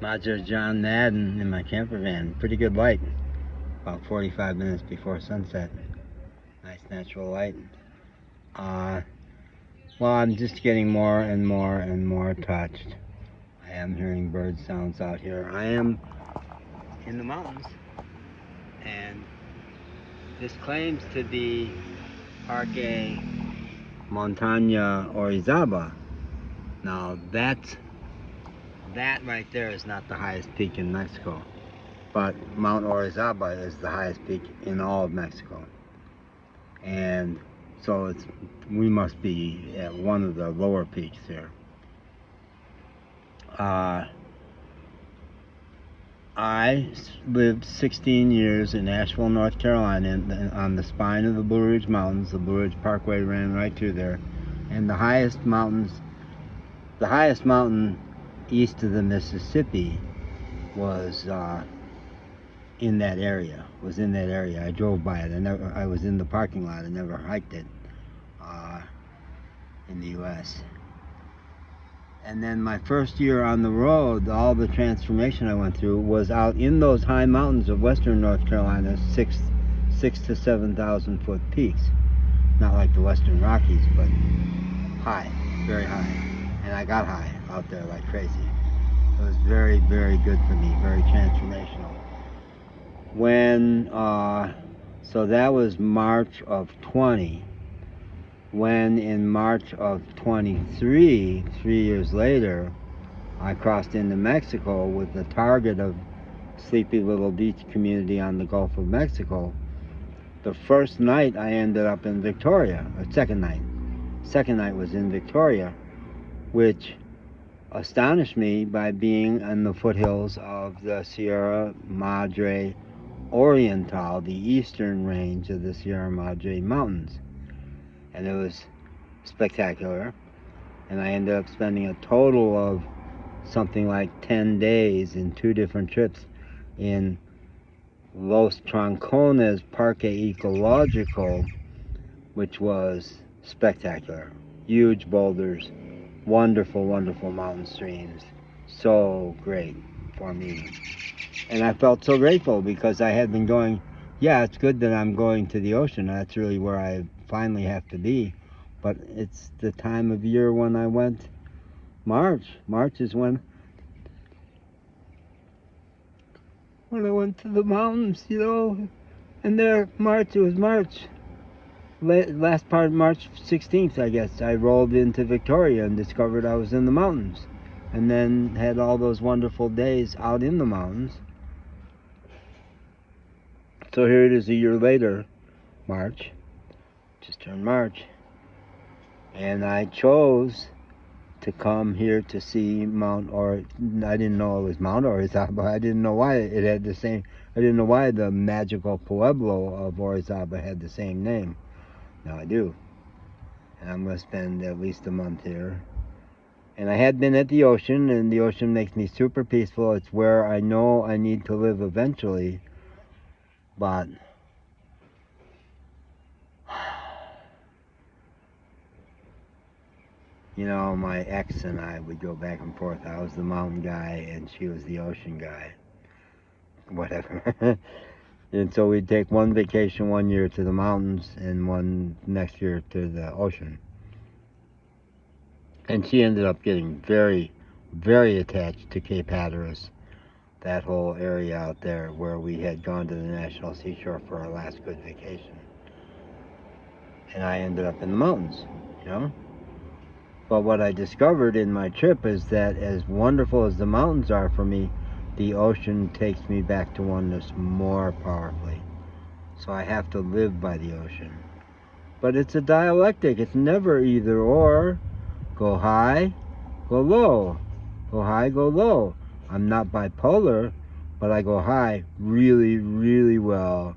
Roger John Madden in my camper van. Pretty good light. About 45 minutes before sunset. Nice natural light. Well, I'm just getting more and more touched. I am hearing bird sounds out here. I am in the mountains, and this claims to be Parque Montaña Orizaba. Now that right there is not the highest peak in Mexico, but Mount Orizaba is the highest peak in all of Mexico, and so we must be at one of the lower peaks here. I lived 16 years in Asheville, North Carolina, on the spine of the Blue Ridge Mountains. The Blue Ridge Parkway ran right through there, and the highest mountain east of the Mississippi was in that area. I drove by it. I was in the parking lot. I never hiked it in the U.S. And then my first year on the road, all the transformation I went through was out in those high mountains of western North Carolina, 6,000 to 7,000 foot peaks. Not like the Western Rockies, but high, very high. And I got high out there like crazy. It was very, very good for me, very transformational. So that was March of 20. When in March of 23, 3 years later, I crossed into Mexico with the target of sleepy little beach community on the Gulf of Mexico, the first night I ended up in Victoria, or second night was in Victoria, which astonished me by being in the foothills of the Sierra Madre Oriental, the eastern range of the Sierra Madre Mountains. And it was spectacular, and I ended up spending a total of something like 10 days in 2 different trips in Los Troncones Parque Ecologico, which was spectacular. Huge boulders, wonderful, wonderful mountain streams. So great for me. And I felt so grateful because I had been going, yeah, it's good that I'm going to the ocean. That's really where I finally have to be. But it's the time of year when I went. March is when I went to the mountains, and it was March. Last part of March 16th, I guess, I rolled into Victoria and discovered I was in the mountains. And then had all those wonderful days out in the mountains. So here it is a year later, March. Just turned March. And I chose to come here to see I didn't know it was Mount Orizaba. I didn't know why it had the same, I didn't know why the magical pueblo of Orizaba had the same name. Now I do. And I'm going to spend at least a month here. And I had been at the ocean, and the ocean makes me super peaceful. It's where I know I need to live eventually. But my ex and I would go back and forth. I was the mountain guy and she was the ocean guy. Whatever. And so we'd take one vacation one year to the mountains and one next year to the ocean. And she ended up getting very, very attached to Cape Hatteras, that whole area out there where we had gone to the National Seashore for our last good vacation. And I ended up in the mountains, But what I discovered in my trip is that as wonderful as the mountains are for me, the ocean takes me back to oneness more powerfully. So I have to live by the ocean. But it's a dialectic. It's never either or. Go high, go low. Go high, go low. I'm not bipolar, but I go high really, really well.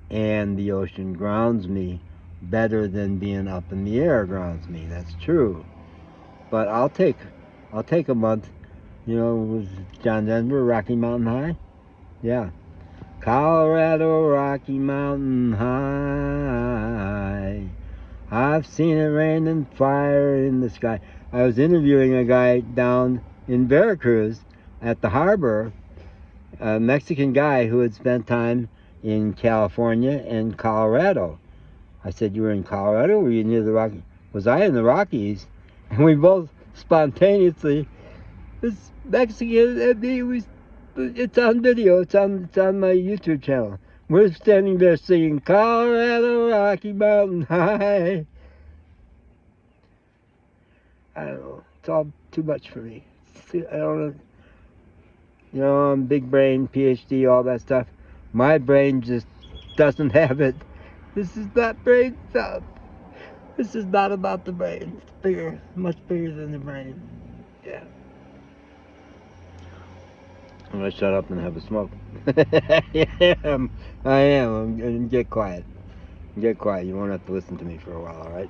And the ocean grounds me better than being up in the air grounds me. That's true. But I'll take a month. Was John Denver, Rocky Mountain High? Yeah. Colorado Rocky Mountain High. I've seen it rain and fire in the sky. I was interviewing a guy down in Veracruz at the harbor, a Mexican guy who had spent time in California and Colorado. I said, "You were in Colorado? Were you near the Rockies?" "Was I in the Rockies?" And we both spontaneously, this Mexican and me, it's on video. It's on my YouTube channel. We're standing there singing Colorado Rocky Mountain High. I don't know. It's all too much for me. I don't know. You know, I'm big brain, PhD, all that stuff. My brain just doesn't have it. This is not brain stuff. This is not about the brain. It's bigger, much bigger than the brain. Yeah. I'm gonna shut up and have a smoke. I am. I'm gonna get quiet. Get quiet. You won't have to listen to me for a while, alright?